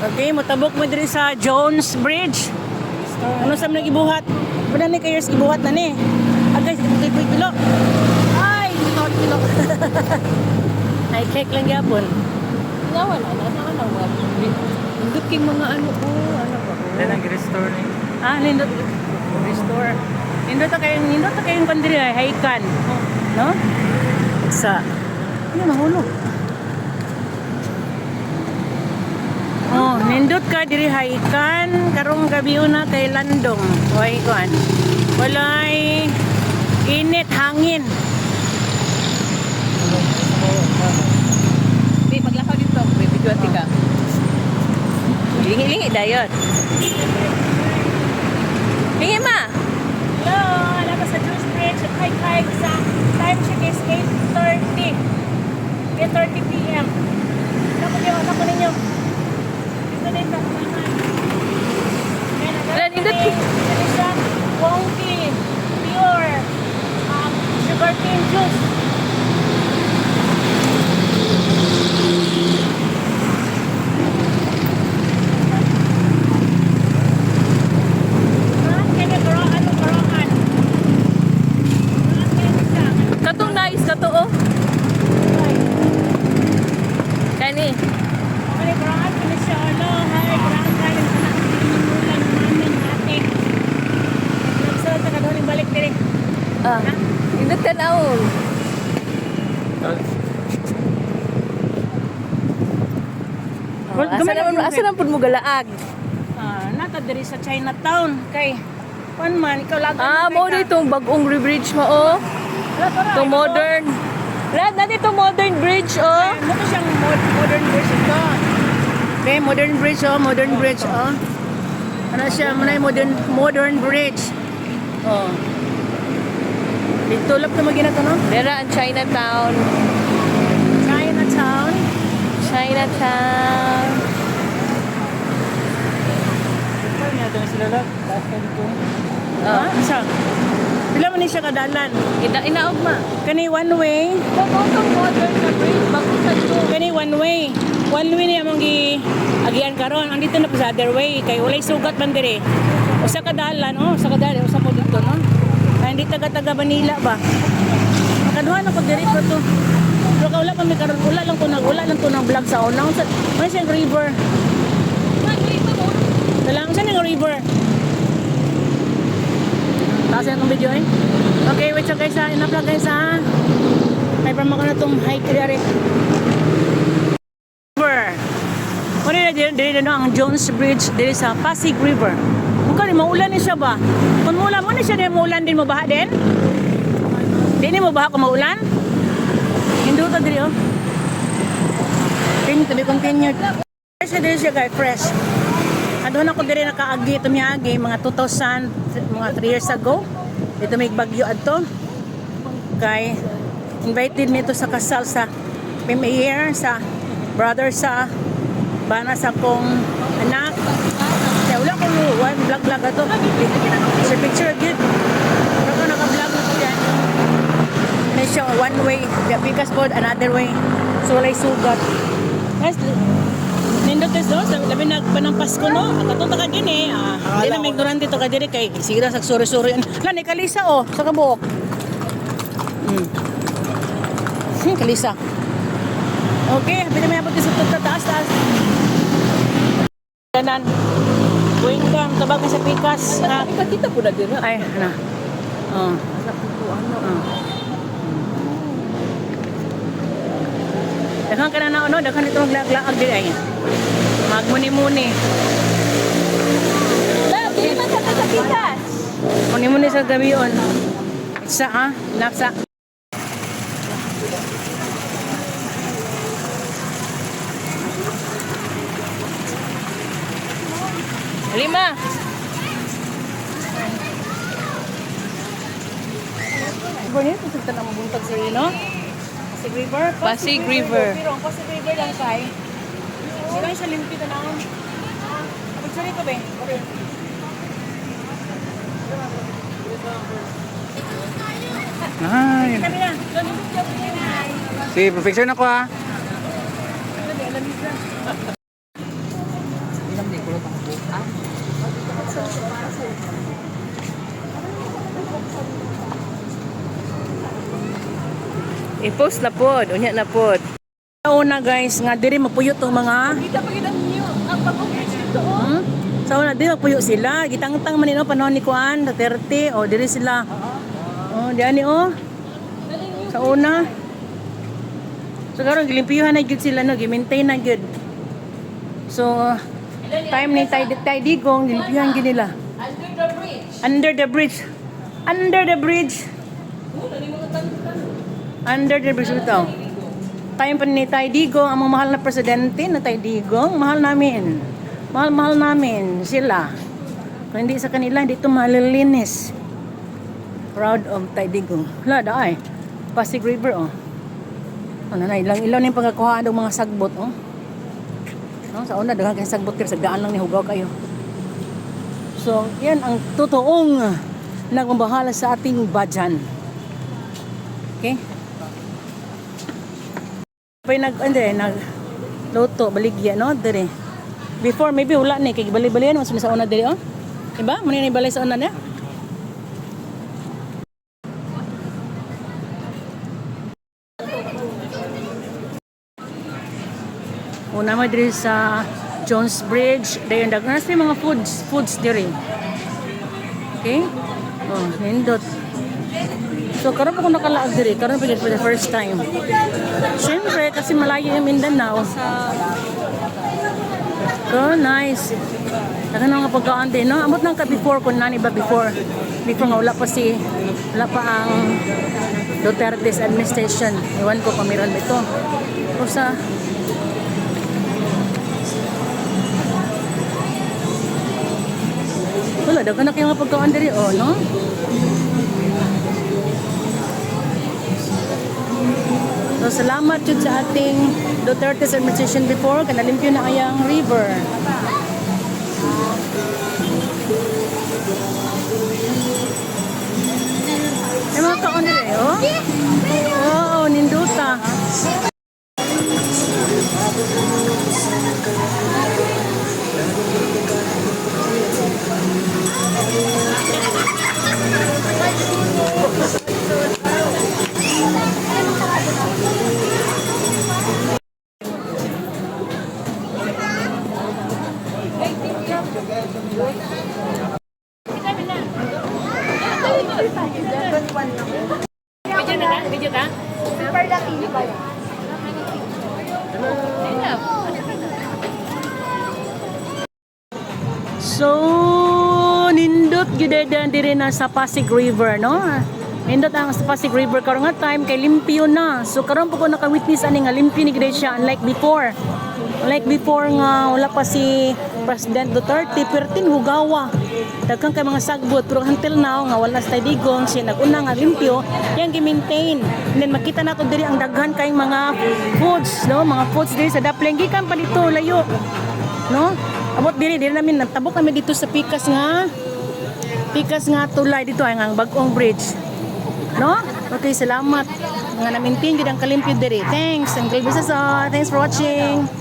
Okay, motabok mo diri sa Jones Bridge. Ano sa mga gibuhat? Wala ni kayos gibuhat na ni. Agay, sige kilo. Ay, kilo. Ay, cake lang yapon. Wala. Nindot king mga ano ko. Ano ba? Yan ang restore ni. Nindot. Restore. Nindot ta kayong pandiri ay haikan. No? Sa. Ano mahulog? Oh, nindot ka diri haikan karong gabi una kay landong. Way kuan. Walay init hangin. Di paglakaw dito, may video ka. Lingi dayon. Lingi ma. Hello, alam ko sa Juice Bridge. Hike sa time check is 8:30. 8:30 p.m. Ako ninyo. Ito din ba? Wala, nindot. Ito siya, wonky, pure, sugar cane juice. Kato nice kato oh. Kani. Ay, braan ko siya. Ano, hay, braan ka yung anak ng namin natin. Nagsuot ka doon yung balik diri. Nindot ka naon. Asa naman mo galaag? Nata diri sa Chinatown kay kuan man ikaw lang. Mo ditong bagong bridge mo oh. To modern. Rad na dito modern bridge oh. Mo to siyang modern bridge ito. Okay, modern bridge oh. Ano siya, manay modern bridge. Oh. Dito lap na magina to no? Dera ang Chinatown. Chinatown. Ano nga doon sila lang? Last time ko. Asa? Pila man ni siya kadalan? Inaog ma. Kani one way. Itong modern na bridge bago sa ito. Kani one way. One way niya mong agian karon. Andito na po sa other way kay walay sugat man dire. Usa ka dalan, usa po dito no. Ay hindi taga Manila ba? Kaduhan ako dire ko to. Pero wala pa mi karon, wala lang to nang vlog sa una. May siyang river. Dalang sa ning river. Taas na itong video eh. Okay, wait so guys ha. Enough lang guys ha. May parang ko na itong hike kaya Ano na dili na ang Jones Bridge dili sa Pasig River. Kung kani maulan ni siya ba? Kung maulan mo ni siya din maulan din mo baha din? Dili mo baha kung maulan? Hindi ta diri oh. To be continued. Fresh diri siya guys, fresh. Adon ako diri nakaagi tumiyagi mga 2000 mga 3 years ago. Dito may bagyo adto. Kay invited me to sa kasal sa premiere sa brother sa bana sa kong anak. Kaya wala ko vlog ato. Sa picture good. Pero ko naka-vlog na ko yan. May siya one way. Because for another way. So walay sugat. Guys, nindot is no? Labi nagpanang Pasko no? Katunta ka din eh. Hindi na may ignorante to ka din kay sige na sa suri-suri. Lan, kalisa oh. Sa kabuok. Kalisa. Okay, happy na may abot sa taas. Kanan. Welcome tabag sa Pikas. Kita po na din. Ay, na. Oh. Daghang ka na no, daghang ito maglaag din ay. Magmuni-muni. Di man sa Pikas. Muni-muni sa gabion. Isa napsa. Lima. Ganyan, kita na mabuntag sa no? Pasig River? Pasig River. Pero ang Pasig River lang kay. Sila yung sa limpid na ako. Kapag sari ko ba? Ay. Kami na. Sige, picture na ko ha. I-post na pod, unya na pod. Una guys, nga diri mapuyo tong mga Kita pa kita niyo ang pag-bridge dito oh. Sa una diri mapuyo sila, gitangtang man no panahon ni Kuan, Duterte, o diri sila. Oh, diyan ni oh. Sa una. So karon gilimpiyuhan na gyud sila no, gi-maintain na gyud. So time ni Tay Digong gilimpiyuhan gyud nila. Under the bridge. Under the bridge. Under the bridge ito. Time pa ni Tay Digong, ang mga mahal na presidente na Tay Digong, mahal namin. Mahal namin sila. Kung hindi sa kanila, hindi ito malilinis. Proud of Tay Digong. Wala, daay. Pasig River, oh. Ano na, ilang na yung pagkakuhaan ng mga sagbot, oh. No, sa una, daghang kayo sagbot kayo, sagdaan lang ni Hugaw kayo. So, yan ang totoong nagmabahala sa ating badyan. Okay? Nag-loto, baligya, no? Dere. Before, maybe wala na, kaya bali-balian, mas sa una dere, oh. Diba? Muna na balay sa una na. Una mo diri sa Jones Bridge, dayon daghan sa mga foods diri. Okay? Oh, nindot. So karon pa ko nakalaag diri, karon pa for the first time. Siyempre kasi malayo yung Mindanao. So nice. Dagan nga pagkaan din, no? Amot nang ka before kun nani ba before nga wala pa ang Duterte's administration. Iwan ko pamiran ito. O sa wala, dagan na kayo nga pagkaan diri, oh, no? So, salamat yun sa ating Duterte's administration before, kanalimpyo na kayang river. May mga kaon diri, oh? Oo, ninduta. Video ka? Super lucky ba yan? So, nindot gyud diri na sa Pasig River, no? Nindot ang sa Pasig River karon nga time kay limpyo na. So karon po ko naka-witness ani nga limpyo ni gid siya unlike before. Like before nga wala pa si President Duterte, pertin hugawa. Daghang kay mga sagbot pero until now nga wala sa Digong siya nag-una nga limpyo, yan gi-maintain. And then makita nato diri ang daghan kay mga foods, no? Mga foods diri sa Dapleng gikan pa dito layo. No? Abot diri namin natabok kami dito sa Pikas nga tulay dito ay ang Bagong Bridge. No? Okay, salamat. Nga na-maintain gid ang kalimpyo diri. Thanks and God bless us all. Thanks for watching.